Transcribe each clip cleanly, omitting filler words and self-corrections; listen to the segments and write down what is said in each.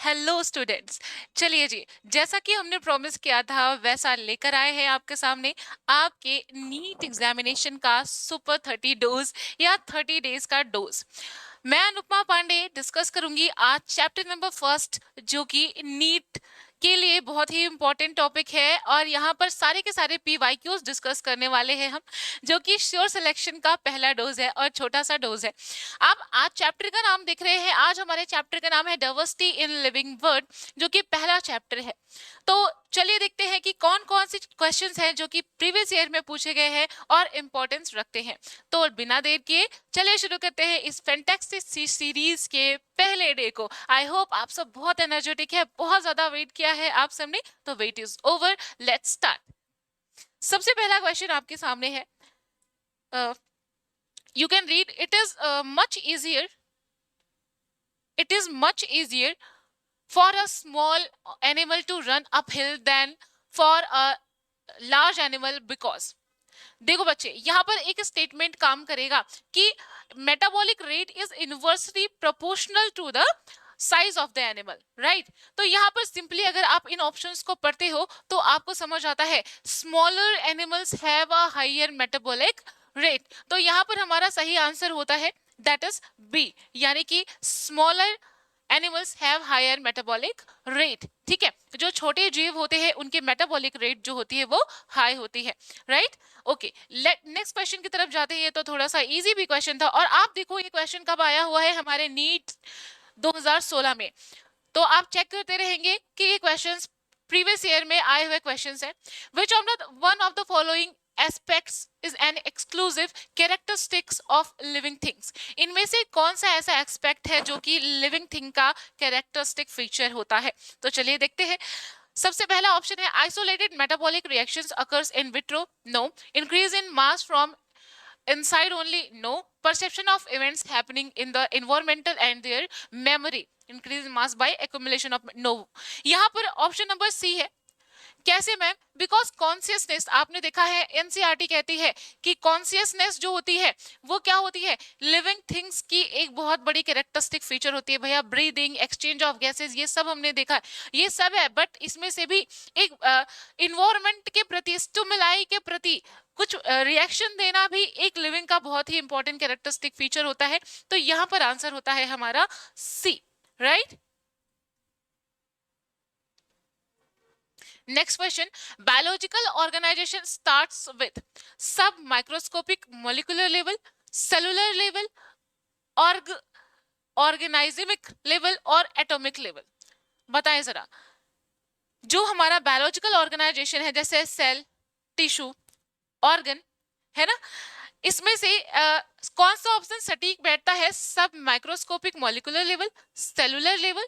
Hello students. चलिए जी, जैसा कि हमने प्रॉमिस किया था वैसा लेकर आए हैं आपके सामने आपके नीट एग्जामिनेशन का सुपर 30 डोज या 30 डेज का डोज। मैं अनुपमा पांडे डिस्कस करूंगी आज चैप्टर नंबर फर्स्ट, जो कि नीट के लिए बहुत ही इंपॉर्टेंट टॉपिक है और यहाँ पर सारे के सारे पीवाईक्यूज डिस्कस करने वाले हैं हम, जो कि श्योर सिलेक्शन का पहला डोज है और छोटा सा डोज है। आप आज चैप्टर का नाम देख रहे हैं, आज हमारे चैप्टर का नाम है डाइवर्सिटी इन लिविंग वर्ड, जो कि पहला चैप्टर है। तो चलिए देखते हैं कि कौन कौन से क्वेश्चंस हैं जो कि प्रीवियस ईयर में पूछे गए हैं और इंपॉर्टेंस रखते हैं। तो बिना देर किए चलिए शुरू करते हैं इस फैंटास्टिक सीरीज के पहले डे को। आई होप आप सब बहुत एनर्जेटिक है, बहुत ज्यादा वेट किया है आप सबने, तो wait is over, let's start. सबसे पहला क्वेश्चन आपके सामने है, you can read, it is much easier for a small animal to run uphill than for a large animal because। देखो बच्चे, यहाँ पर एक स्टेटमेंट काम करेगा कि metabolic rate is inversely proportional to the size of the animal, right. तो यहाँ पर सिंपली अगर आप इन ऑप्शंस को पढ़ते हो तो आपको समझ आता है smaller animals have a higher metabolic rate. तो यहाँ पर हमारा सही आंसर होता है दैट इज बी, यानी कि smaller animals have higher metabolic rate. ठीक है, जो छोटे जीव होते हैं उनके मेटाबॉलिक रेट जो होती है वो हाई होती है, राइट। ओके, नेक्स्ट क्वेश्चन की तरफ जाते हैं। तो थोड़ा सा इजी भी क्वेश्चन था और आप देखो ये क्वेश्चन कब आया हुआ है, हमारे नीट 2016 में। तो आप चेक करते रहेंगे कि ये क्वेश्चंस प्रीवियस ईयर में आए हुए क्वेश्चंस हैं। Which of the one of the following aspects is an exclusive characteristics of living things. इनमें से कौन सा ऐसा एस्पेक्ट है जो कि लिविंग थिंग का कैरेक्टरिस्टिक फीचर होता है। तो चलिए देखते हैं। सबसे पहला ऑप्शन है isolated metabolic reactions occurs in vitro, no. Increase in mass from inside only, no. Perception of events happening in the environmental and their memory, increase in mass by accumulation of, no। यहाँ पर option number C है। कैसे ma'am? Because consciousness, आपने देखा है NCERT कहती है कि कॉन्सियसनेस जो होती है वो क्या होती है, लिविंग थिंग्स की एक बहुत बड़ी कैरेक्टरिस्टिक फीचर होती है। भैया ब्रीदिंग, एक्सचेंज ऑफ गैसेस, ये सब हमने देखा है, ये सब है। बट इसमें से भी एक इन्वायरमेंट के प्रति, स्टिमुलाई के प्रति कुछ रिएक्शन देना भी एक लिविंग का बहुत ही इंपॉर्टेंट कैरेक्टरिस्टिक फीचर होता है। तो यहाँ पर आंसर होता है हमारा सी, right. Next question, biological organization starts with sub-microscopic molecular level, cellular level, organismic level और atomic level। बताएं जरा, जो हमारा बायोलॉजिकल ऑर्गेनाइजेशन है जैसे सेल, टिश्यू, ऑर्गन, है ना, इसमें से कौन सा ऑप्शन सटीक बैठता है? सब microscopic molecular level, cellular level,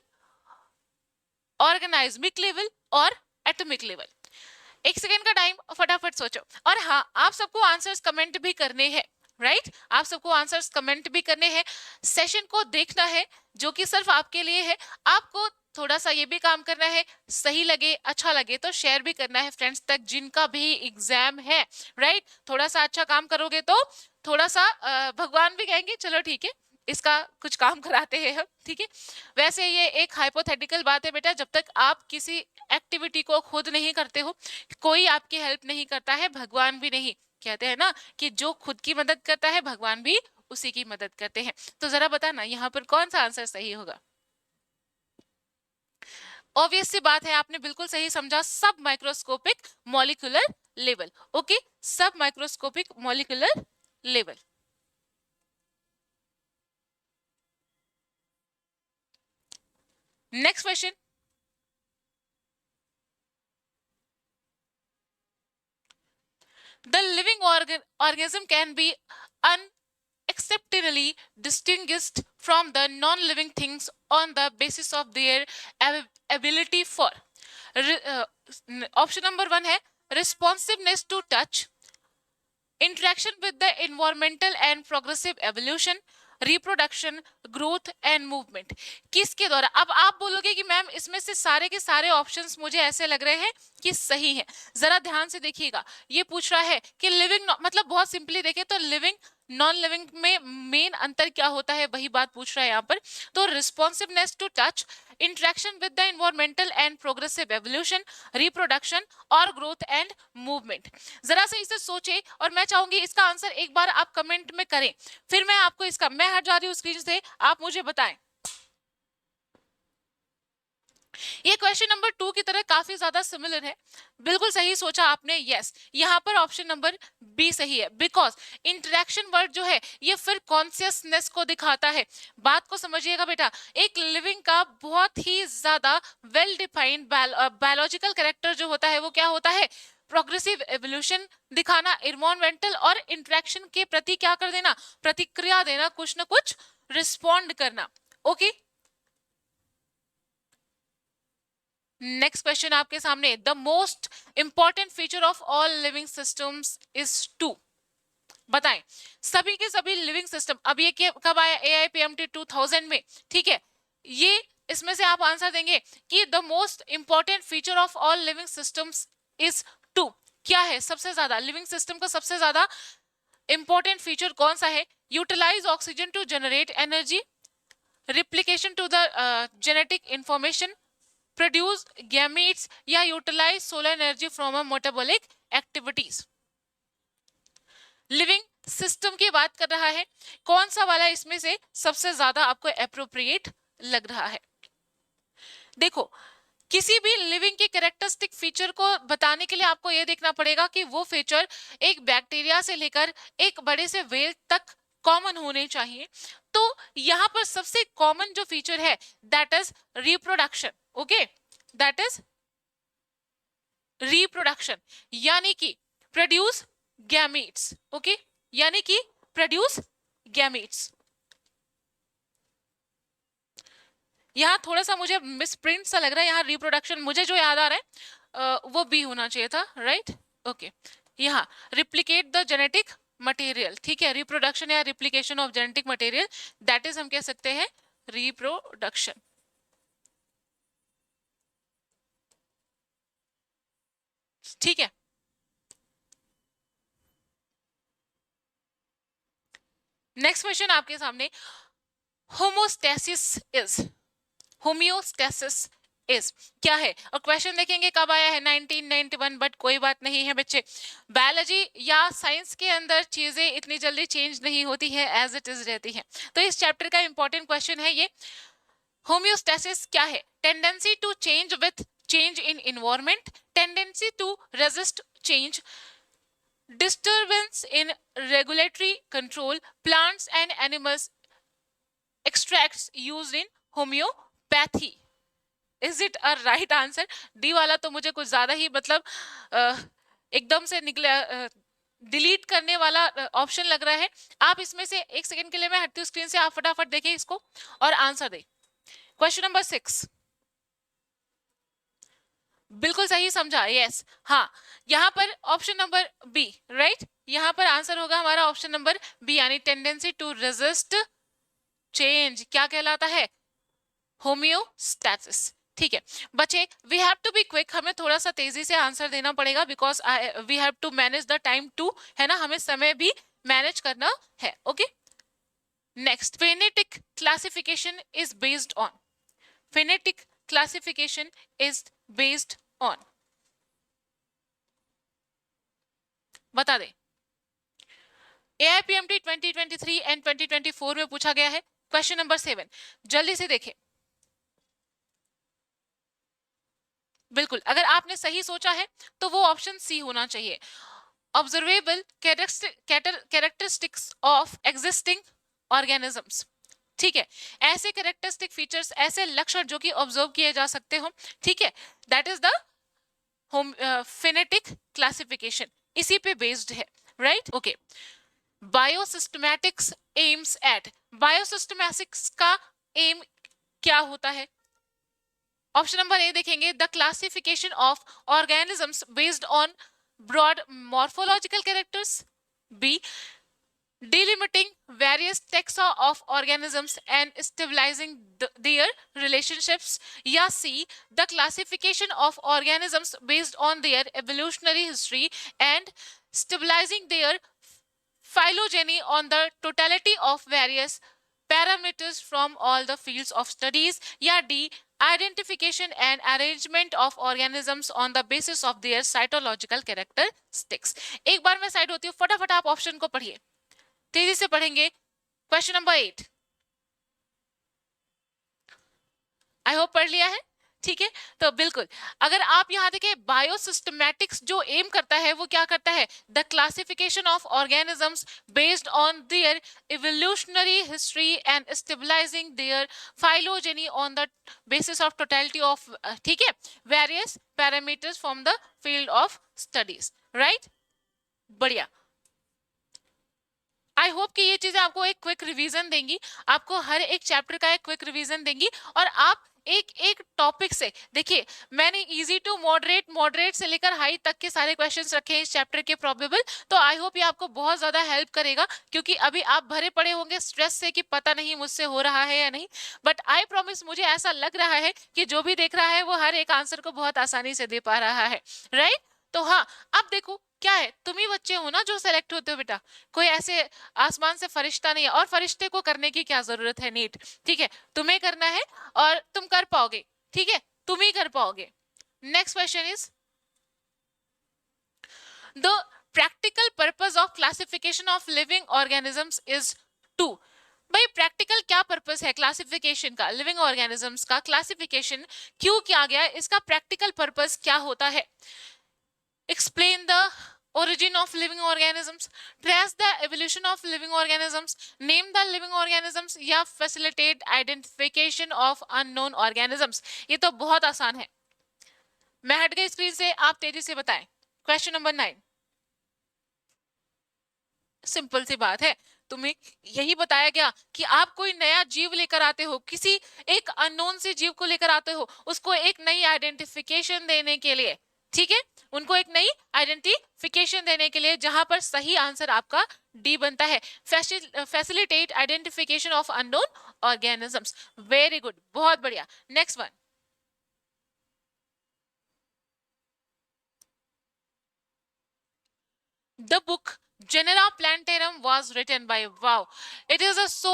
organismic level और एटॉमिक लेवल। एक सेकेंड का टाइम, फटाफट सोचो। और हाँ, आप सबको आंसर्स कमेंट भी करने हैं, राइट। आप सबको आंसर्स कमेंट भी करने हैं, सेशन को देखना है जो कि सिर्फ आपके लिए है। आपको थोड़ा सा ये भी काम करना है, सही लगे अच्छा लगे तो शेयर भी करना है फ्रेंड्स तक जिनका भी एग्जाम है, राइट। थोड़ा सा अच्छा काम करोगे तो थोड़ा सा भगवान भी कहेंगे चलो ठीक है, इसका कुछ काम कराते हैं हम, ठीक है। वैसे ये एक हाइपोथेटिकल बात है बेटा, जब तक आप किसी एक्टिविटी को खुद नहीं करते हो, कोई आपकी हेल्प नहीं करता है, भगवान भी नहीं। कहते हैं ना कि जो खुद की मदद करता है भगवान भी उसी की मदद करते हैं। तो जरा बताना यहाँ पर कौन सा आंसर सही होगा। ऑब्वियस सी बात है, आपने बिल्कुल सही समझा, सब माइक्रोस्कोपिक मॉलिक्यूलर लेवल। ओके, सब microscopic molecular level. Next question, the living organism can be unacceptably distinguished from the non-living things on the basis of their ability for option number 1 है responsiveness to touch, interaction with the environmental and progressive evolution, reproduction, growth and movement. किसके द्वारा? अब आप बोलोगे कि ma'am ma'am इसमें से सारे के सारे ऑप्शंस मुझे ऐसे लग रहे हैं कि सही है। जरा ध्यान से देखिएगा, ये पूछ रहा है कि लिविंग, मतलब बहुत सिंपली देखें तो लिविंग नॉन लिविंग में मेन अंतर क्या होता है, वही बात पूछ रहा है यहाँ पर। तो responsiveness to touch, interaction with the environmental and progressive evolution, reproduction और ग्रोथ एंड मूवमेंट। जरा से इसे सोचे और मैं चाहूंगी इसका आंसर एक बार आप कमेंट में करें, फिर मैं आपको इसका, मैं हट जा रही हूँ स्क्रीन से, आप मुझे बताएं। ये क्वेश्चन नंबर 2 की तरह काफी ज्यादा सिमिलर है। बिल्कुल सही सोचा आपने, यस, यहाँ पर ऑप्शन नंबर बी सही है। बिकॉज इंटरेक्शन वर्ड जो है ये फिर कॉन्शियसनेस को दिखाता है। बात को समझिएगा बेटा, एक लिविंग का बहुत ही ज्यादा वेल डिफाइंड बायोलॉजिकल कैरेक्टर जो होता है वो क्या होता है, प्रोग्रेसिव एवोल्यूशन दिखाना, इन्वायरमेंटल और इंटरेक्शन के प्रति क्या कर देना, प्रतिक्रिया देना, कुछ ना कुछ रिस्पॉन्ड करना। ओके, नेक्स्ट क्वेश्चन आपके सामने, the most important feature of all living systems is to. बताएं, सभी के सभी लिविंग सिस्टम, अब ये कब आया, AIPMT 2000 में, ठीक है, ये इसमें से आप आंसर देंगे कि the most important feature of all living systems is to. क्या है सबसे ज्यादा, लिविंग सिस्टम का सबसे ज्यादा इंपॉर्टेंट फीचर कौन सा है? Utilise oxygen to generate energy, replication to the genetic information, produce gametes या utilise solar energy from a metabolic activities. Living system की बात कर रहा है, कौन सा वाला इसमें से सबसे ज्यादा आपको एप्रोप्रिएट लग रहा है? देखो, किसी भी लिविंग के कैरेक्टरिस्टिक फीचर को बताने के लिए आपको यह देखना पड़ेगा कि वो फीचर एक बैक्टीरिया से लेकर एक बड़े से व्हेल तक कॉमन होने चाहिए। तो यहां पर सबसे कॉमन जो फीचर है that is reproduction. Okay, that is reproduction, यानी कि प्रोड्यूस गैमीट्स। ओके, यानी कि प्रोड्यूस गैमीट्स। यहाँ थोड़ा सा मुझे मिसप्रिंट सा लग रहा है, यहाँ रिप्रोडक्शन मुझे जो याद आ रहा है वो बी होना चाहिए था, राइट? ओके, यहाँ रिप्लिकेट द जेनेटिक मटेरियल, ठीक है, रिप्रोडक्शन या replication of genetic material, that is हम कह सकते हैं रिप्रोडक्शन। ठीक है, नेक्स्ट क्वेश्चन आपके सामने, होमोस्टेसिस इज, होम्योस्टेसिस इज क्या है? और क्वेश्चन देखेंगे कब आया है, 1991, बट कोई बात नहीं है बच्चे, बायोलॉजी या साइंस के अंदर चीजें इतनी जल्दी चेंज नहीं होती है, एज इट इज रहती है। तो इस चैप्टर का इंपॉर्टेंट क्वेश्चन है ये, होम्योस्टेसिस क्या है? Tendency to change with change in environment, tendency to resist change, disturbance in regulatory control, plants and animals extracts used in homeopathy. Is it a right answer? D वाला तो मुझे कुछ ज्यादा ही मतलब एकदम से निकले डिलीट करने वाला ऑप्शन लग रहा है। आप इसमें से एक सेकंड के लिए मैं हटती हूँ स्क्रीन से, आप फटाफट देखिए इसको और आंसर दें। क्वेश्चन नंबर 6, बिल्कुल सही समझा, यस, हाँ, यहाँ पर ऑप्शन नंबर बी, राइट, यहाँ पर आंसर होगा हमारा ऑप्शन नंबर बी, यानी टेंडेंसी टू रेजिस्ट चेंज क्या कहलाता है? होम्योस्टैसिस। ठीक है बच्चे, we have to be quick, हमें थोड़ा सा तेजी से आंसर देना पड़ेगा because we have to manage the time too, है ना, हमें समय भी मैनेज करना है। Okay, next, phenetic classification is based on, phenetic classification is based on, बता दे। AIPMT 2023 एंड 2024 में पूछा गया है। क्वेश्चन नंबर 7, जल्दी से देखें। बिल्कुल, अगर आपने सही सोचा है तो वो ऑप्शन सी होना चाहिए, observable characteristics of existing organisms. ठीक है, ऐसे कैरेक्टरिस्टिक फीचर्स, ऐसे लक्षण जो कि ऑब्जर्व किए जा सकते हो, ठीक है, that is the phenetic classification, इसी पे बेस्ड है, right? Okay, biosystematics aims at, biosystematics का एम क्या होता है? ऑप्शन नंबर ए देखेंगे, the classification of organisms based on broad morphological characters, B delimiting various taxa of organisms and stabilizing their relationships. या C, the classification of organisms based on their evolutionary history and stabilizing their phylogeny on the totality of various parameters from all the fields of studies. या D, identification and arrangement of organisms on the basis of their cytological characteristics. एक बार मैं side होती हूँ, फटाफट आप option को पढ़िए, तेजी से पढ़ेंगे. क्वेश्चन नंबर 8, आई होप पढ़ लिया है. ठीक है, तो बिल्कुल अगर आप यहां देखें, बायोसिस्टमैटिक्स जो एम करता है वो क्या करता है, the classification of organisms based on their evolutionary history and stabilising their phylogeny on the basis of totality of, ठीक है, various parameters from the field of studies. Right, बढ़िया. आई होप कि ये चीजें आपको एक क्विक रिवीजन देंगी, आपको हर एक चैप्टर का एक क्विक रिवीजन देंगी, और आप एक एक टॉपिक से देखिए, मैंने इजी टू मॉडरेट, मॉडरेट से लेकर हाई तक के सारे क्वेश्चंस रखे हैं इस चैप्टर के प्रोबेबल. तो आई होप ये आपको बहुत ज्यादा हेल्प करेगा, क्योंकि अभी आप भरे पड़े होंगे स्ट्रेस से कि पता नहीं मुझसे हो रहा है या नहीं, बट आई प्रॉमिस, मुझे ऐसा लग रहा है कि जो भी देख रहा है वो हर एक आंसर को बहुत आसानी से दे पा रहा है. राइट, तो हाँ, अब देखो क्या है, तुम ही बच्चे हो ना जो सेलेक्ट होते हो बेटा, कोई ऐसे आसमान से फरिश्ता नहीं है, और फरिश्ते को करने की क्या जरूरत है नीट. ठीक है, तुम्हें करना है और तुम कर पाओगे. ठीक है, तुम ही कर पाओगे. Next question is the practical purpose of classification of living organisms is to. भाई प्रैक्टिकल क्या पर्पस है क्लासिफिकेशन का, लिविंग ऑर्गेनिजम्स का क्लासिफिकेशन क्यों किया गया, इसका प्रैक्टिकल पर्पस क्या होता है. Explain the origin of living organisms, trace the evolution of living organisms, name the living organisms, या facilitate identification of unknown organisms. ये तो बहुत आसान है, मैं हट गई स्क्रीन से, आप तेजी से बताएं. क्वेश्चन नंबर 9, सिंपल सी बात है, तुम्हें यही बताया गया कि आप कोई नया जीव लेकर आते हो, किसी एक अननोन से जीव को लेकर आते हो, उसको एक नई आइडेंटिफिकेशन देने के लिए. ठीक है, उनको एक नई आइडेंटिफिकेशन देने के लिए, जहां पर सही आंसर आपका डी बनता है, facilitate identification of unknown organisms. Very good, बहुत बढ़िया. Next one, the book Genera Plantarum was written by, wow, it is a so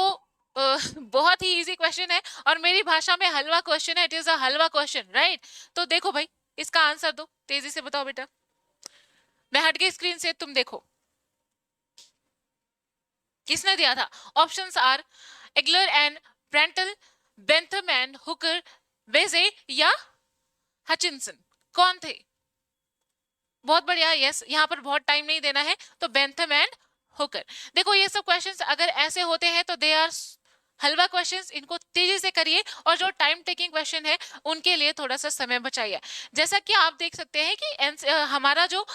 बहुत ही इजी क्वेश्चन है, और मेरी भाषा में हलवा क्वेश्चन है, it is a halwa question. Right, तो देखो भाई, इसका आंसर दो, तेजी से बताओ बेटा. मैं हट गई स्क्रीन से, तुम देखो किसने दिया था. Options are Engler and Prantl, Bentham and Hooker, Bessey या हचिनसन. कौन थे? बहुत बढ़िया, यस, यहाँ पर बहुत टाइम नहीं देना है, तो बेंथम एंड हुकर. देखो ये सब क्वेश्चंस अगर ऐसे होते हैं तो दे आर हलवा क्वेश्चंस, इनको तेजी से करिए, और जो टाइम टेकिंग क्वेश्चन है उनके लिए थोड़ा सा समय बचाइए. जैसा कि आप देख सकते हैं कि हमारा जो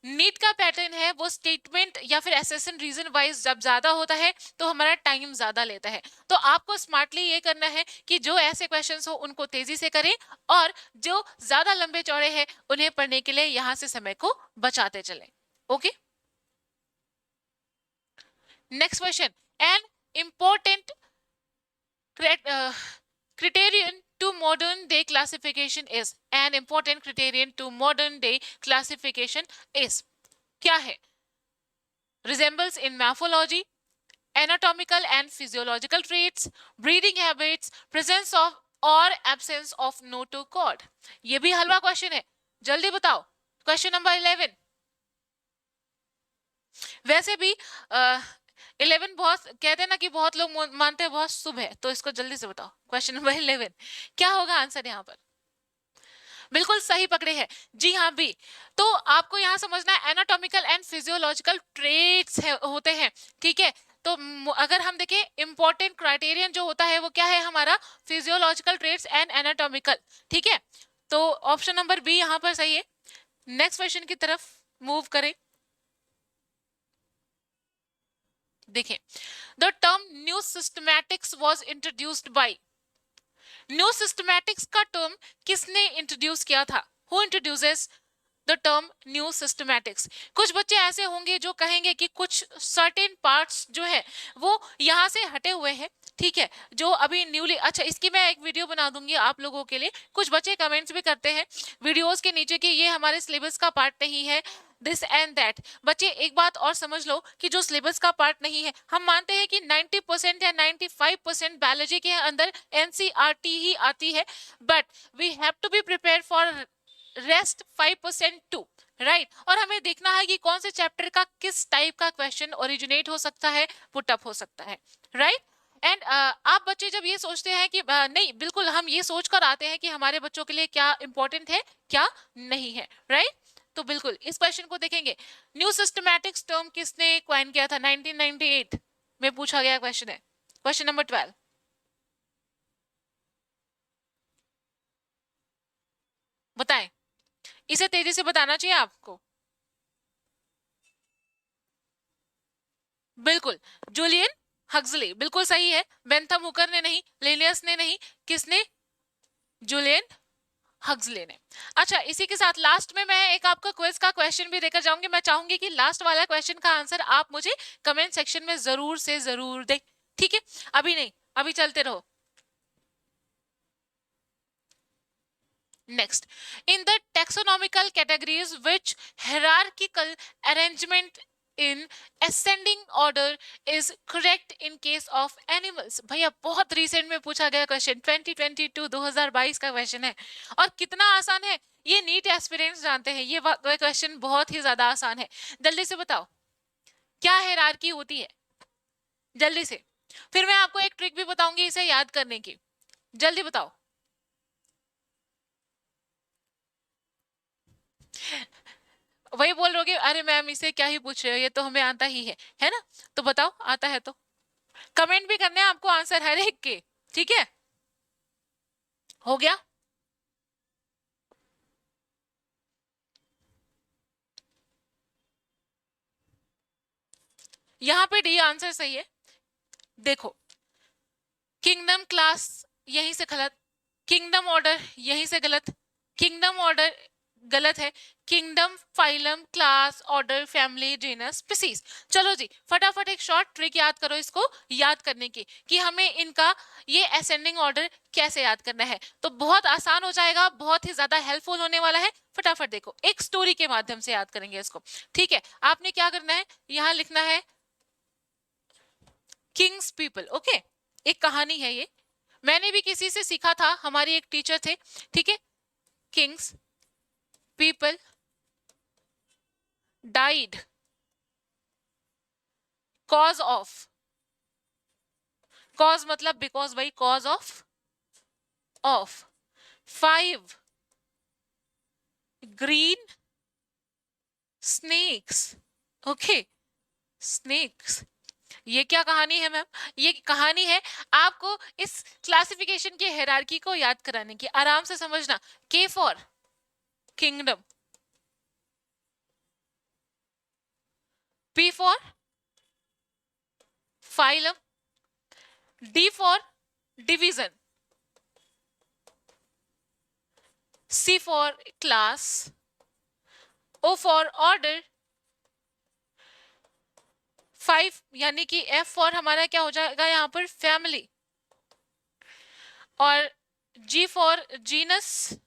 नीट का पैटर्न है वो स्टेटमेंट या फिर एसेशन रीजन वाइज जब ज्यादा होता है तो हमारा टाइम ज्यादा लेता है. तो आपको स्मार्टली ये करना है कि जो ऐसे क्वेश्चंस हो उनको तेजी से करें, और जो ज्यादा लंबे चौड़े हैं उन्हें पढ़ने के लिए यहां से समय को बचाते चलें. Okay, next question, an important criterion to modern day classification is, an important criterion to modern day classification is, क्या है? resembles in morphology, anatomical and physiological traits, breeding habits, presence of or absence of notochord. ये भी हलवा question है, जल्दी बताओ. Question number 11, वैसे भी 11 बहुत कहते हैं ना कि बहुत लोग मानते हैं बहुत शुभ है, तो इसको जल्दी से बताओ. क्वेश्चन नंबर 11 क्या होगा आंसर यहाँ पर? बिल्कुल सही पकड़े हैं, जी हाँ बी. तो आपको यहाँ समझना है एनाटॉमिकल एंड फिजियोलॉजिकल ट्रेट्स होते हैं. ठीक है, तो अगर हम देखें इंपॉर्टेंट क्राइटेरियन जो होता है वो क्या है हमारा, फिजियोलॉजिकल ट्रेट्स एंड एनाटॉमिकल. ठीक है, तो ऑप्शन नंबर बी यहाँ पर सही है. नेक्स्ट क्वेश्चन की तरफ मूव करें. देखिए, the term new systematics was introduced by, new systematics का टर्म किसने इंट्रोड्यूस किया था? Who introduces the term new systematics. कुछ बच्चे ऐसे होंगे जो कहेंगे कि कुछ सर्टेन पार्ट्स जो है वो यहाँ से हटे हुए हैं, ठीक है, जो अभी न्यूली, अच्छा इसकी मैं एक वीडियो बना दूंगी आप लोगों के लिए। कुछ बच्चे कमेंट्स भी करते हैं वीडियोस के नीचे कि ये हमारे सिलेबस का पार्ट नहीं है, दिस एंड दैट। बच्चे एक बात और समझ लो कि जो सिलेबस का पार्ट नहीं है, हम मानते हैं कि 90% या 95% बायोलॉजी के अंदर एनसीईआरटी ही आती है, but we have to be prepare for rest 5% too, right. और हमें देखना है कि कौन से चैप्टर का किस टाइप का क्वेश्चन ओरिजिनेट हो सकता है, पुटअप हो सकता है, राइट। एंड आप बच्चे जब ये सोचते हैं कि नहीं, बिल्कुल हम ये सोच कर आते हैं कि हमारे बच्चों के लिए क्या इंपॉर्टेंट है क्या नहीं है, राइट। तो बिल्कुल इस क्वेश्चन को देखेंगे, न्यू सिस्टमैटिक्स टर्म किसने क्वाइन किया था, 1998 में पूछा गया क्वेश्चन है, क्वेश्चन नंबर 12। बताएं, इसे तेजी से बताना चाहिए आपको। बिल्कुल, जूलियन हक्सली, बिल्कुल सही है। बेंथम हुकर ने नहीं, लेनियस ने नहीं, किसने, जूलियन हक्सली ने। अच्छा, इसी के साथ लास्ट में मैं एक आपका क्विज का क्वेश्चन भी देकर जाऊंगी। मैं चाहूंगी कि लास्ट वाला क्वेश्चन का आंसर आप मुझे कमेंट सेक्शन में जरूर से जरूर दें, ठीक है। अभी नहीं, अभी चलते रहो। Next, in the taxonomical categories, which hierarchical arrangement in ascending order is correct in case of animals? भैया बहुत रिसेंट में पूछा गया क्वेश्चन, 2022 2022 का क्वेश्चन है, और कितना आसान है ये नीट एस्पिरेंट्स जानते हैं। ये क्वेश्चन बहुत ही ज्यादा आसान है। जल्दी से बताओ क्या हायरार्की होती है, जल्दी से। फिर मैं आपको एक ट्रिक भी बताऊंगी इसे याद करने की, जल्दी बताओ। वही बोल रहे अरे मैम इसे क्या ही पूछ रहे हो, ये तो हमें आता ही है ना। तो बताओ आता है तो कमेंट भी करने हैं आपको आंसर हर एक के, ठीक है। हो गया, यहां पे डी आंसर सही है। देखो, किंगडम क्लास यहीं से गलत, किंगडम ऑर्डर यहीं से गलत, किंगडम ऑर्डर गलत है, kingdom phylum class order family genus species. चलो जी फटाफट एक शॉर्ट ट्रिक याद करो इसको याद करने की कि हमें इनका ये असेंडिंग ऑर्डर कैसे याद करना है। तो बहुत आसान हो जाएगा, बहुत ही ज्यादा हेल्पफुल होने वाला है। फटाफट देखो, एक स्टोरी के माध्यम से याद करेंगे इसको, ठीक है। आपने क्या करना है, यहां लिखना है किंग्स पीपल, ओके। एक कहानी है ये, मैंने भी किसी से सीखा था, हमारी एक टीचर थे, ठीक है। Kings people died cause of, cause मतलब बिकॉज, भाई cause of 5 green snakes, okay. Snakes, ये क्या कहानी है मैम, ये कहानी है आपको इस क्लासिफिकेशन की हायरार्की को याद कराने की। आराम से समझना, K for kingdom, P for phylum, D for division, C for class, O for order, 5 यानी कि एफ फॉर हमारा क्या हो जाएगा यहाँ पर फैमिली, और G for genus,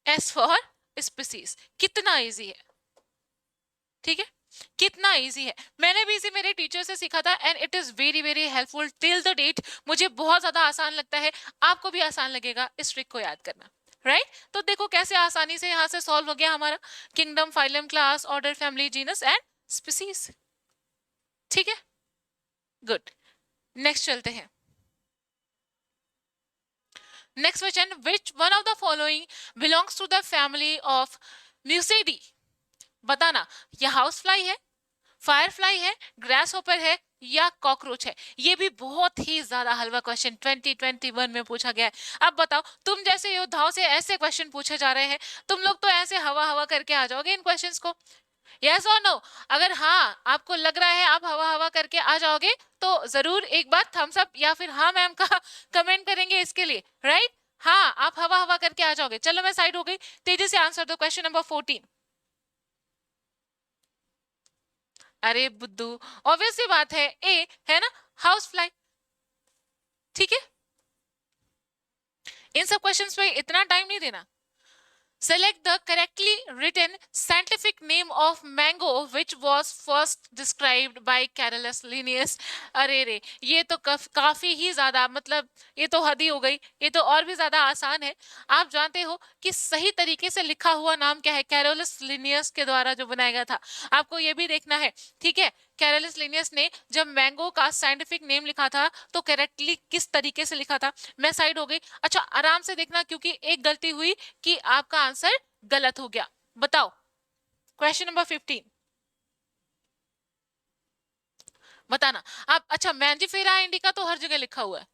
S for species. कितना इजी है, ठीक है, कितना इजी है। मैंने भी इसे मेरे टीचर से सीखा था and it is very very helpful till the date. मुझे बहुत ज्यादा आसान लगता है, आपको भी आसान लगेगा इस ट्रिक को याद करना, राइट। तो देखो कैसे आसानी से यहां से सॉल्व हो गया हमारा, kingdom phylum class order family genus and species, ठीक है। गुड, नेक्स्ट चलते हैं। Next question, which one of the following belongs to the family of Muscidae. बताना, यह हाउस फ्लाई है, फायर फ्लाई है, ग्रास होपर है या कॉकरोच है। ये भी बहुत ही ज्यादा हलवा क्वेश्चन 2021 में पूछा गया है। अब बताओ, तुम जैसे योद्धाओं से ऐसे क्वेश्चन पूछे जा रहे हैं, तुम लोग तो ऐसे हवा हवा करके आ जाओगे इन क्वेश्चंस को, यस और नो। अगर हाँ आपको लग रहा है आप हवा हवा करके आ जाओगे तो जरूर एक बार थम्स अप या फिर हाँ मैम का कमेंट करेंगे इसके लिए, राइट। हाँ आप हवा हवा करके आ जाओगे? चलो मैं साइड हो गई, तेजी से आंसर दो क्वेश्चन नंबर 14। अरे बुद्धू, ऑब्वियस सी बात है, ए है ना, हाउस फ्लाई। ठीक है, इन सब क्वेश्चंस पे इतना टाइम नहीं देना। Select the correctly written scientific name of mango which was first described by Carolus Linnaeus। अरे रे, ये तो काफी ही ज्यादा, मतलब ये तो हद ही हो गई, ये तो और भी ज्यादा आसान है। आप जानते हो कि सही तरीके से लिखा हुआ नाम क्या है? कैरोलस लिनियस के द्वारा जो बनाया गया था, आपको ये भी देखना है। ठीक है, कैरोलस लिनियस ने जब मैंगो का साइंटिफिक नेम लिखा था तो करेक्टली किस तरीके से लिखा था। मैं साइड हो गई। अच्छा, आराम से देखना, क्योंकि एक गलती हुई कि आपका आंसर गलत हो गया। बताओ क्वेश्चन नंबर 15, बताना आप। अच्छा, मैंजिफेरा इंडिका तो हर जगह लिखा हुआ है,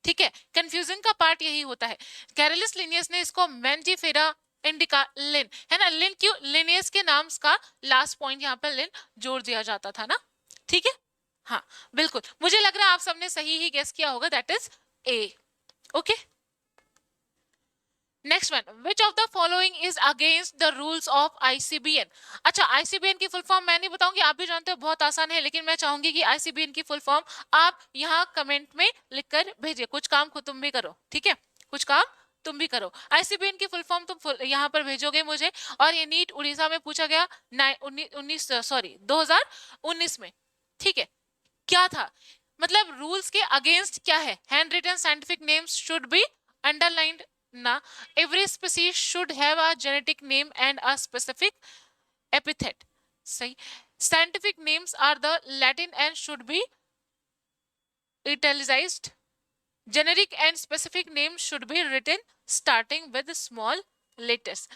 ठीक है, कंफ्यूजन का पार्ट यही होता है। कैरोलस लिनियस ने इसको मैंजिफेरा इंडिका लिन, है ना, लिन क्यों? लिनियस के नाम का लास्ट पॉइंट यहाँ पर लिन जोड़ दिया जाता था ना। ठीक है, हाँ बिल्कुल, मुझे लग रहा है आप सबने सही ही गेस किया होगा, that is a. Okay, next one, which of the following is against the rules of ICBN. अच्छा, आईसीबीएन की फुल फॉर्म मैं नहीं बताऊंगी, आप भी जानते हो, बहुत आसान है, लेकिन मैं चाहूंगी कि आईसीबीएन की फुल फॉर्म आप यहाँ कमेंट में लिखकर भेजिए। कुछ काम खुद तुम भी करो, ठीक है, कुछ काम तुम भी करो। आईसीबीएन की फुल फॉर्म तुम यहाँ पर भेजोगे मुझे। और ये नीट उड़ीसा में पूछा गया 2019 में। ठीक है, क्या था, मतलब रूल्स के अगेंस्ट क्या है? Handwritten scientific names should be underlined ना, every species should have a genetic name and a specific epithet। सही, scientific names are the Latin and should be italicized। generic and specific names should be written starting with small letters।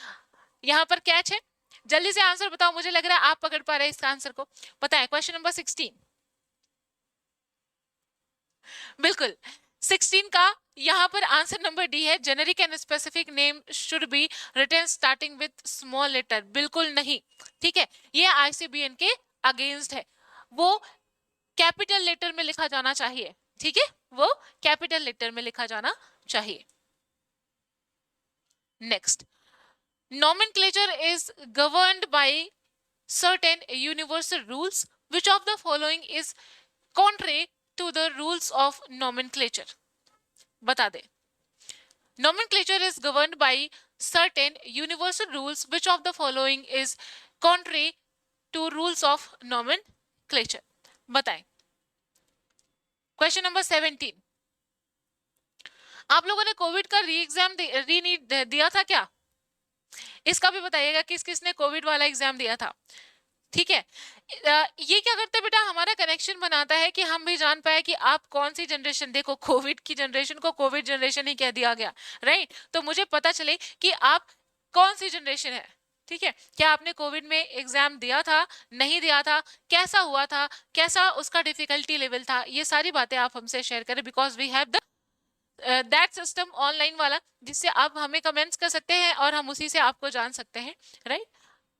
यहाँ पर catch है, जल्दी से answer बताओ, मुझे लग रहा है आप पकड़ पा रहे हैं इसका आंसर को। बताएं क्वेश्चन नंबर 16। बिल्कुल, 16 का यहाँ पर आंसर नंबर डी है, generic and specific name should be written starting with small letter. बिल्कुल नहीं, ठीक है, ये आईसीबीएन के अगेंस्ट है, वो कैपिटल लेटर में लिखा जाना चाहिए। ठीक है, वो कैपिटल लेटर में लिखा जाना चाहिए। Next, nomenclature is governed by certain universal rules, which of the following is contrary to the rules of nomenclature। बता दे, nomenclature is governed by certain universal rules, which of the following is contrary to rules of nomenclature। बताएं question number 17। आप लोगों ने Covid का री exam री NEET दिया था क्या? इसका भी बताइएगा किस किस ने कोविड वाला एग्जाम दिया था। ठीक है, ये क्या करता है बेटा, हमारा कनेक्शन बनाता है कि हम भी जान पाए कि आप कौन सी जनरेशन, देखो कोविड की जनरेशन को कोविड जनरेशन ही कह दिया गया, राइट, तो मुझे पता चले कि आप कौन सी जनरेशन है। ठीक है, क्या आपने कोविड में एग्जाम दिया था, नहीं दिया था, कैसा हुआ था, कैसा उसका डिफिकल्टी लेवल था, ये सारी बातें आप हमसे शेयर करें, because we have the that system online वाला, जिससे आप हमें कमेंट्स कर सकते हैं और हम उसी से आपको जान सकते हैं, राइट।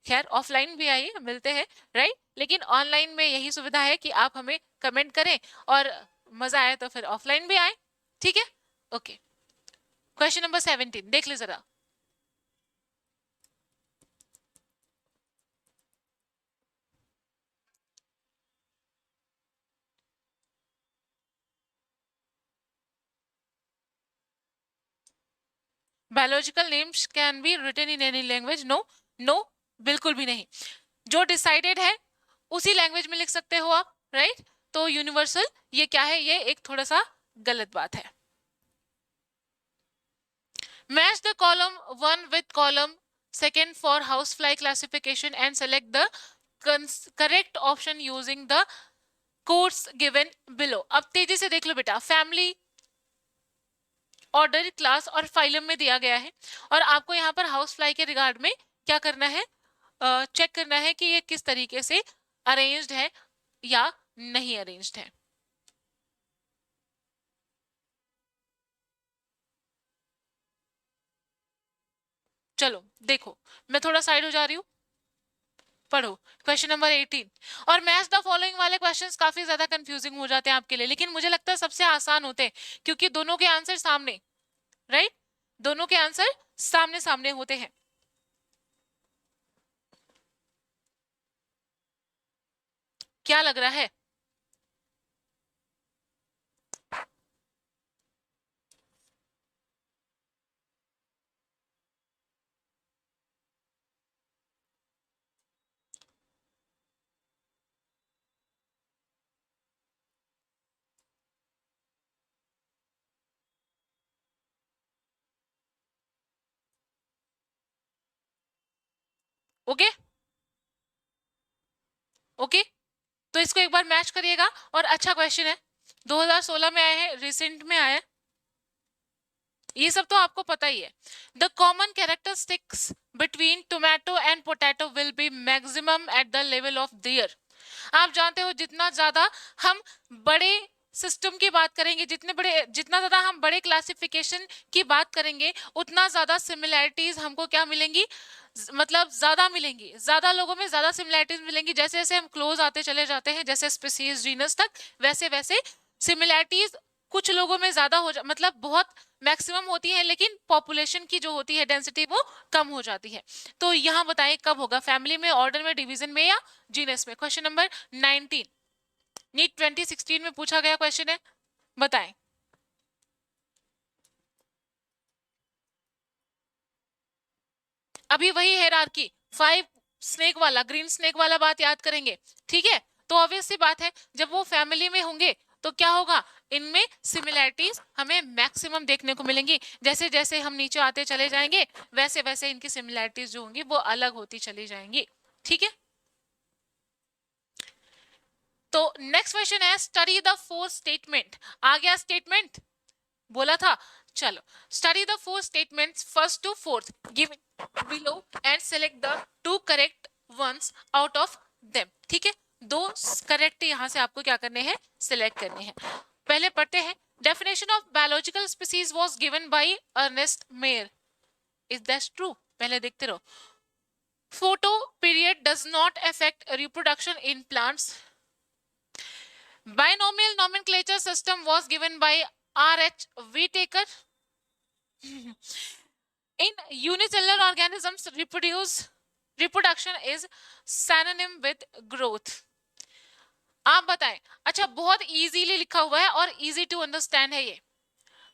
खैर ऑफलाइन भी आइए, मिलते हैं, राइट, लेकिन ऑनलाइन में यही सुविधा है कि आप हमें कमेंट करें और मजा आए तो फिर ऑफलाइन भी आए। ठीक है, ओके, क्वेश्चन नंबर 17 देख ले जरा। Biological names can be written in any language. No, no, बिल्कुल भी नहीं, जो डिसाइडेड है उसी लैंग्वेज में लिख सकते हो आप, राइट, तो यूनिवर्सल ये क्या है, ये एक थोड़ा सा गलत बात है। Match the column 1 with column 2 for house fly classification and select the correct option using the codes given below. अब तेजी से देख लो बेटा, फैमिली, ऑर्डर, क्लास और फाइलम में दिया गया है, और आपको यहाँ पर हाउस फ्लाई के रिगार्ड में क्या करना है, चेक करना है कि ये किस तरीके से अरेंज्ड है या नहीं अरेंज्ड है। चलो देखो, मैं थोड़ा साइड हो जा रही हूँ, पढ़ो क्वेश्चन नंबर 18। और मैच द फॉलोइंग वाले क्वेश्चंस काफी ज्यादा कंफ्यूजिंग हो जाते हैं आपके लिए, लेकिन मुझे लगता है सबसे आसान होते हैं, क्योंकि दोनों के आंसर सामने, राइट, दोनों के आंसर सामने सामने होते हैं। क्या लग रहा है? ओके ओके, तो इसको एक बार मैच करिएगा। और अच्छा क्वेश्चन है, 2016 में आया है, रिसेंट में आया है, ये सब तो आपको पता ही है। The common characteristics between tomato and potato will be maximum at the level of the year. आप जानते हो जितना ज्यादा हम बड़े सिस्टम की बात करेंगे, जितना ज्यादा हम बड़े क्लासिफिकेशन की बात करेंगे, उतना ज्यादा सिमिलैरिटीज हमको क्या मिलेंगी, मतलब ज्यादा मिलेंगी, ज्यादा लोगों में ज्यादा सिमिलैरिटीज मिलेंगी। जैसे जैसे हम क्लोज आते चले जाते हैं, जैसे स्पीसीज जीनस तक, वैसे वैसे सिमिलैरिटीज कुछ लोगों में ज्यादा मतलब बहुत मैक्सिमम होती है, लेकिन पॉपुलेशन की जो होती है डेंसिटी वो कम हो जाती है। तो यहाँ बताएं कब होगा, फैमिली में, ऑर्डर में, डिवीजन में या जीनस में? क्वेश्चन नंबर 19, नीट 2016 में पूछा गया क्वेश्चन है, बताएं। अभी वही हायरार्की 5 स्नेक वाला, ग्रीन स्नेक वाला बात याद करेंगे, ठीक है? तो ऑब्वियस सी बात है, जब वो फैमिली में होंगे तो क्या होगा, इनमें सिमिलैरिटीज हमें मैक्सिमम देखने को मिलेंगी। जैसे जैसे हम नीचे आते चले जाएंगे, वैसे वैसे इनकी सिमिलैरिटीज जो होंगी वो अलग होती चली जाएंगी, ठीक है? तो नेक्स्ट क्वेश्चन है, स्टडी द फोर स्टेटमेंट। आ गया स्टेटमेंट, बोला था। चलो, study the four statements first to fourth given below and select the two correct ones out of them, ठीक है? दो करेक्ट यहां से आपको क्या करने हैं, सिलेक्ट करने हैं। पहले पढ़ते हैं, definition of biological species was given by Ernest Mayr. Is that true? पहले देखते रहो। Photoperiod does not affect reproduction in plants. Binomial nomenclature system was given by R.H. Whitaker. In unicellular organisms, reproduction is synonym with growth. आप बताएं। अच्छा, बहुत easily लिखा हुआ है और इजी टू अंडरस्टैंड है, ये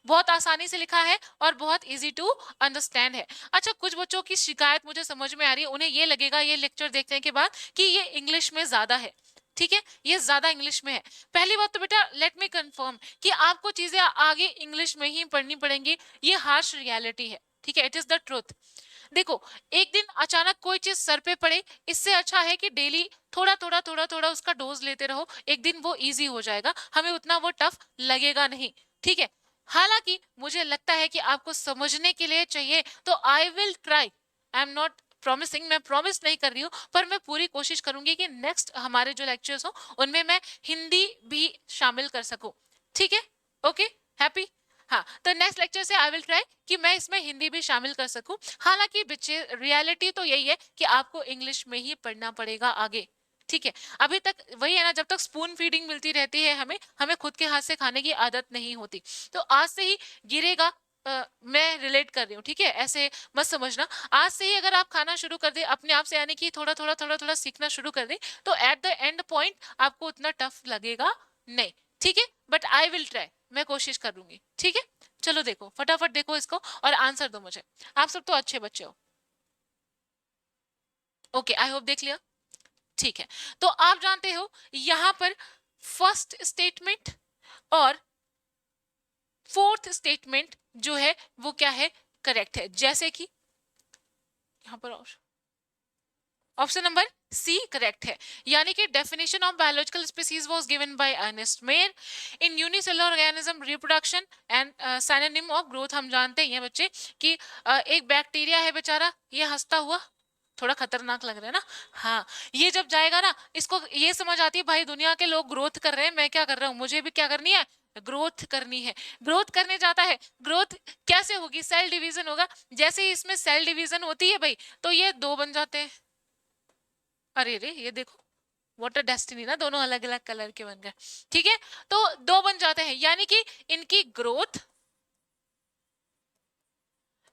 बहुत आसानी से लिखा है और बहुत इजी टू अंडरस्टैंड है। अच्छा, कुछ बच्चों की शिकायत मुझे समझ में आ रही है, उन्हें ये लगेगा ये लेक्चर देखने के बाद कि ये इंग्लिश में ज्यादा है, ठीक है? ये ज्यादा इंग्लिश में है। पहली बात तो बेटा लेट मी कंफर्म कि आपको चीजें आगे इंग्लिश में ही पढ़नी पड़ेंगी, ये हार्श रियलिटी है, ठीक है? It is the truth. देखो, एक दिन अचानक कोई चीज सर पे पड़े, इससे अच्छा है कि डेली थोड़ा थोड़ा थोड़ा थोड़ा उसका डोज लेते रहो, एक दिन वो इजी हो जाएगा, हमें उतना वो टफ लगेगा नहीं, ठीक है? हालांकि मुझे लगता है कि आपको समझने के लिए चाहिए, तो I will try, I am not promising, मैं प्रॉमिस नहीं कर रही हूँ, पर मैं पूरी कोशिश करूंगी कि नेक्स्ट हमारे जो लेक्चर्स हो उनमें मैं हिंदी भी शामिल कर सकूं, ठीक है? Okay, happy? हाँ, तो नेक्स्ट लेक्चर से आई विल ट्राई कि मैं इसमें हिंदी भी शामिल कर सकूं। हालांकि बच्चे रियलिटी तो यही है कि आपको इंग्लिश में ही पढ़ना पड़ेगा आगे, ठीक है? अभी तक वही है ना, जब तक स्पून फीडिंग मिलती रहती है हमें हमें खुद के हाथ से खाने की आदत नहीं होती। तो आज से ही गिरेगा, मैं रिलेट कर रही हूँ, ठीक है? ऐसे मत समझना। आज से ही अगर आप खाना शुरू कर दे अपने आप से, यानी कि थोड़ा थोड़ा थोड़ा थोड़ा सीखना शुरू कर दे, तो एट द एंड पॉइंट आपको उतना टफ लगेगा नहीं, ठीक है? बट आई विल ट्राई, मैं कोशिश करूंगी, ठीक है? चलो देखो, फटाफट देखो इसको और आंसर दो मुझे। आप सब तो अच्छे बच्चे हो, ओके, आई होप देख लिया, ठीक है? तो आप जानते हो यहां पर फर्स्ट स्टेटमेंट और फोर्थ स्टेटमेंट जो है वो क्या है, करेक्ट है। जैसे कि यहां पर ऑप्शन नंबर सी करेक्ट है, यानी कि definition of biological species was given by Ernest Mayr. In unicellular organism reproduction and synonym of growth. हम जानते हैं बच्चे कि एक बैक्टीरिया है बेचारा, ये हंसता हुआ, थोड़ा खतरनाक लग रहा है ना? हाँ, ये जब जाएगा ना, इसको ये समझ आती है भाई दुनिया के लोग ग्रोथ कर रहे हैं, मैं क्या कर रहा हूँ, मुझे भी क्या करनी है, ग्रोथ करनी है। ग्रोथ करने जाता है, ग्रोथ कैसे होगी, सेल डिवीजन होगा। जैसे ही इसमें सेल डिवीजन होती है भाई, तो ये दो बन जाते हैं। अरे रे, ये देखो, वाटर डेस्टिनी ना, दोनों अलग अलग कलर के बन गए, ठीक है? तो दो बन जाते हैं, यानी कि इनकी growth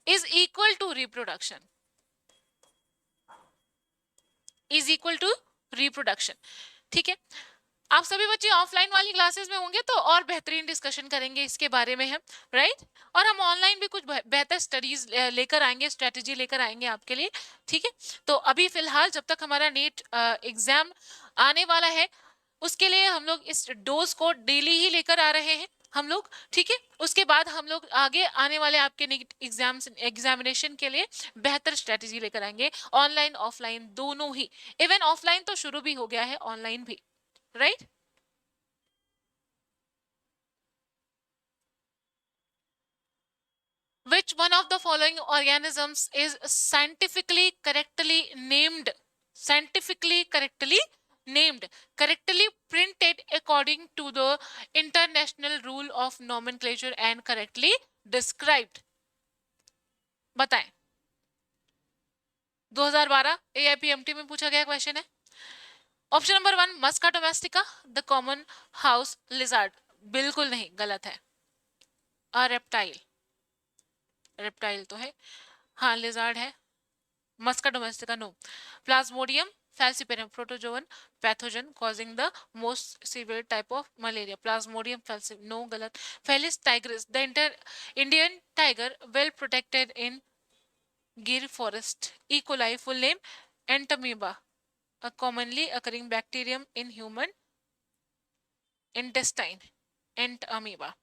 is equal to reproduction, is equal to reproduction. ठीक है, आप सभी बच्चे ऑफलाइन वाली क्लासेस में होंगे तो और बेहतरीन डिस्कशन करेंगे इसके बारे में हम, राइट। और हम ऑनलाइन भी कुछ बेहतर स्टडीज लेकर आएंगे, स्ट्रेटेजी लेकर आएंगे आपके लिए। ठीक है, तो अभी फिलहाल जब तक हमारा नीट एग्जाम आने वाला है, उसके लिए हम लोग इस डोज को डेली ही लेकर आ रहे हैं हम लोग। ठीक है, उसके बाद हम लोग आगे आने वाले आपके नीट एग्जामिनेशन के लिए बेहतर स्ट्रेटेजी लेकर आएंगे, ऑनलाइन ऑफलाइन दोनों ही। इवन ऑफलाइन तो शुरू भी हो गया है, ऑनलाइन भी, right. Which one of the following organisms is scientifically correctly named? Scientifically correctly named, correctly printed according to the international rule of nomenclature and correctly described? बताएं। 2012 AIPMT में पूछा गया क्वेश्चन है। Option number 1 musca domestica, the common house lizard. बिल्कुल नहीं, गलत है। अ reptile, reptile तो है, हाँ लिजार्ड है। Musca domestica no. Plasmodium falciparum, protozoan pathogen causing the most severe type of malaria. Plasmodium falciparum, no, galat. Felis tigris, the Indian tiger, well protected in Gir forest. E. coli, full name Entamoeba, a commonly occurring bacterium in human intestine. Entamoeba.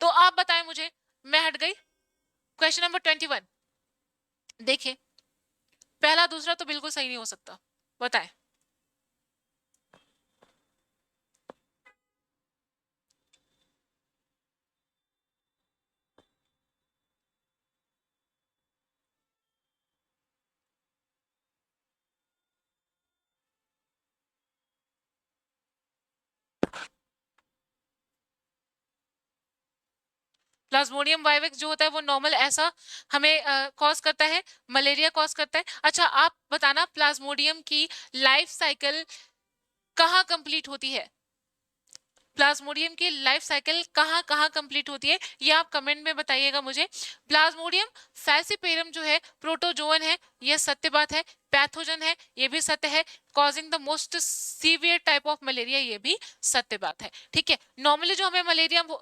तो आप बताएं मुझे, मैं हट गई। Question number 21 देखिए, पहला दूसरा तो बिल्कुल सही नहीं हो सकता, बताएं। प्लाज्मोडियम वाइवेक्स जो होता है वो नॉर्मल ऐसा हमें कॉज करता है, मलेरिया कॉज करता है। अच्छा आप बताना प्लाज्मोडियम की लाइफ साइकिल कहाँ कंप्लीट होती है? प्लाज्मोडियम की लाइफ साइकिल कहाँ कहाँ कंप्लीट होती है, ये आप कमेंट में बताइएगा मुझे। प्लाज्मोडियम फैल्सिपेरम जो है प्रोटोजोअन है, ये सत्य बात है। पैथोजन है, ये भी सत्य है। Causing the most severe type of malaria, ये भी सत्य बात है। ठीक है, नॉर्मली जो हमें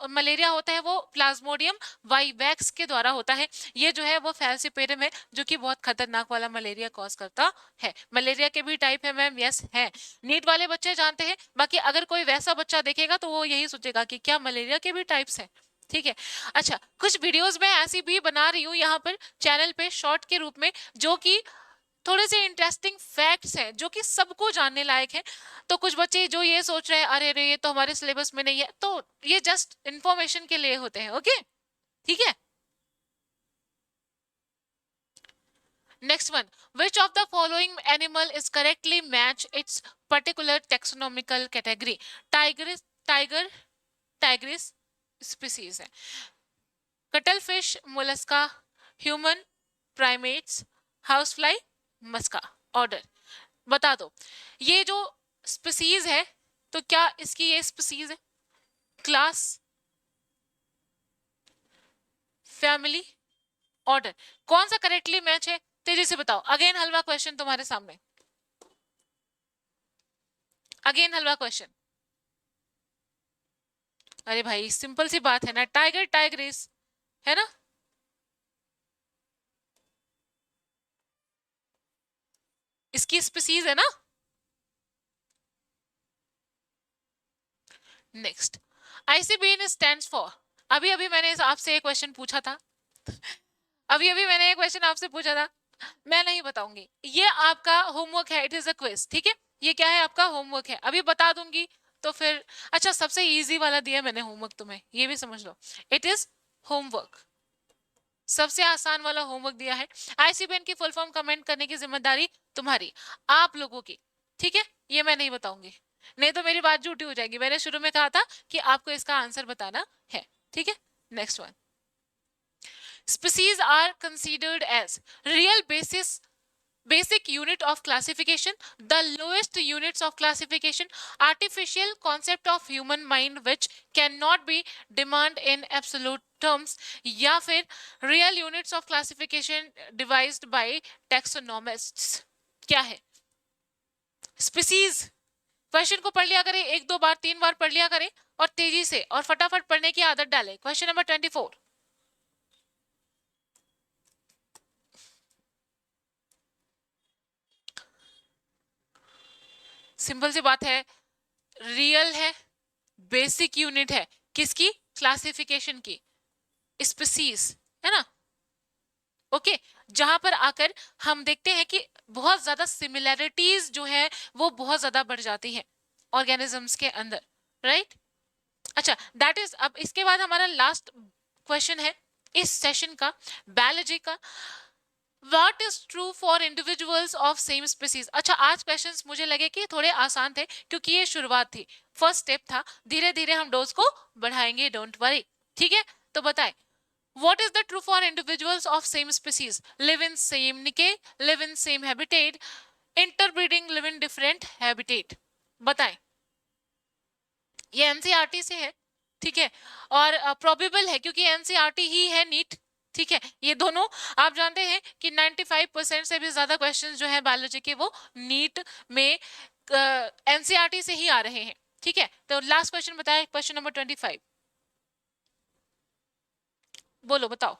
मलेरिया होता है वो प्लाज्मोडियम वाइवैक्स के द्वारा होता है। ये जो है वो फैल्सिपेरम है, जो कि बहुत खतरनाक वाला मलेरिया कॉज करता है। मलेरिया के भी टाइप है मैम, यस है। नीट वाले बच्चे जानते हैं, बाकी अगर कोई वैसा बच्चा देखेगा तो वो यही सोचेगा कि क्या मलेरिया के भी टाइप्स हैं। ठीक है, अच्छा कुछ वीडियोस मैं ऐसी भी बना रही हूँ यहाँ पर चैनल पे शॉर्ट के रूप में, जो कि थोड़े से इंटरेस्टिंग फैक्ट्स हैं जो कि सबको जानने लायक है। तो कुछ बच्चे जो ये सोच रहे हैं अरे रे ये तो हमारे सिलेबस में नहीं है, तो ये जस्ट इंफॉर्मेशन के लिए होते हैं। ओके, ठीक है। Next one, which of the following animal is correctly match its particular taxonomical category? Tigris, tiger, tigris species है। Cuttlefish, Mollusca, human, primates, housefly, Musca. Order बता दो। ये जो स्पीसीज है तो क्या इसकी ये स्पीसीज है, क्लास, फैमिली, ऑर्डर? कौन सा करेक्टली मैच है, तेजी से बताओ। अगेन हलवा क्वेश्चन तुम्हारे सामने, अगेन हलवा क्वेश्चन। अरे भाई सिंपल सी बात है ना, टाइगर टाइग्रिस है ना। इसकी स्पीसीज है ना। नेक्स्ट, आईसीबीएन स्टैंड्स फॉर, अभी अभी मैंने आपसे एक क्वेश्चन पूछा था, अभी अभी मैंने एक क्वेश्चन आपसे पूछा था, मैं नहीं बताऊंगी, ये आपका होमवर्क है, इट इज अ क्विज। ठीक है, ये क्या है आपका होमवर्क है, अभी बता दूंगी तो फिर। अच्छा सबसे इजी वाला दिया मैंने होमवर्क तुम्हें, ये भी समझ लो, इट इज होमवर्क, सबसे आसान वाला होमवर्क दिया है। आईसीबीएन की फुल फॉर्म कमेंट करने की जिम्मेदारी तुम्हारी, आप लोगों की। ठीक है, ये मैं नहीं बताऊंगी, नहीं तो मेरी बात झूठी हो जाएगी। मैंने शुरू में कहा था कि आपको इसका आंसर बताना है। ठीक है, next one, species are considered as real basis basic unit of classification, the lowest units of classification, artificial concept of human mind which cannot be defined in absolute terms, या फिर real units of classification devised by taxonomists. क्या है? Species. Question को पढ़ लिया करें, एक दो बार तीन बार पढ़ लिया करें और तेजी से और फटाफट पढ़ने की आदत डालें। क्वेश्चन नंबर 24, सिंपल सी बात है, रियल है, बेसिक यूनिट है किसकी? क्लासिफिकेशन की, स्पीसीज, है ना? ओके जहां पर आकर हम देखते हैं कि बहुत ज्यादा सिमिलैरिटीज जो है वो बहुत ज्यादा बढ़ जाती है ऑर्गेनिजम्स के अंदर, राइट? अच्छा, दैट इज, अब इसके बाद हमारा लास्ट क्वेश्चन है इस सेशन का, बायोलॉजी का। What is true for individuals of same species? अच्छा, आज क्वेश्चंस मुझे लगे कि थोड़े आसान थे क्योंकि ये शुरुआत थी, फर्स्ट स्टेप था, धीरे धीरे हम डोज को बढ़ाएंगे, डोंट वरी, ठीक है? तो बताएं, what is the true for individuals of same species? Live in same niche, live in same habitat, interbreeding, live in different habitat. बताएं। ये एनसीईआरटी से है, ठीक है, और प्रोबेबल है क्योंकि एनसीईआरटी ही है नीट, ठीक है? ये दोनों आप जानते हैं कि 95% से भी ज्यादा क्वेश्चंस जो है बायोलॉजी के वो नीट में एनसीईआरटी से ही आ रहे हैं, ठीक है? तो लास्ट क्वेश्चन बताएं, क्वेश्चन नंबर 25, बोलो बताओ।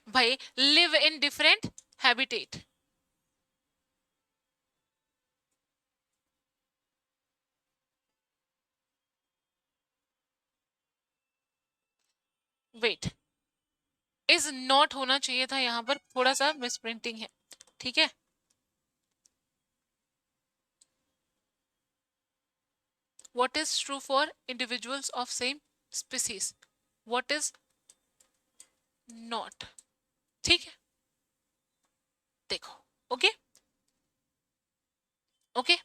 भाई, live in different habitat, wet, is not होना चाहिए था, यहां पर थोड़ा सा मिसप्रिंटिंग है, ठीक है? What is true for individuals of same species? What is not? ठीक है, देखो, ओके ओके,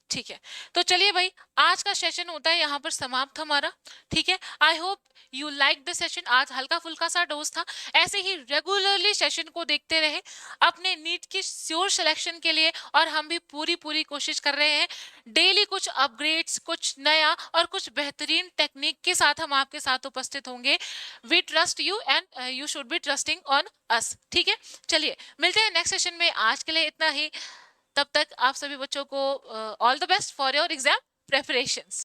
ठीक है। तो चलिए भाई, आज का सेशन होता है यहाँ पर समाप्त हमारा, ठीक है? I hope you like the session. आज हल्का फुल्का सा डोज था, ऐसे ही रेगुलरली सेशन को देखते रहे अपने नीट की श्योर सिलेक्शन के लिए, और हम भी पूरी पूरी कोशिश कर रहे हैं डेली कुछ अपग्रेड्स, कुछ नया और कुछ बेहतरीन टेक्निक के साथ हम आपके साथ उपस्थित होंगे। We trust you and you should be trusting on us, ठीक है? चलिए मिलते हैं नेक्स्ट सेशन में, आज के लिए इतना ही। तब तक आप सभी बच्चों को all the best for your exam preparations.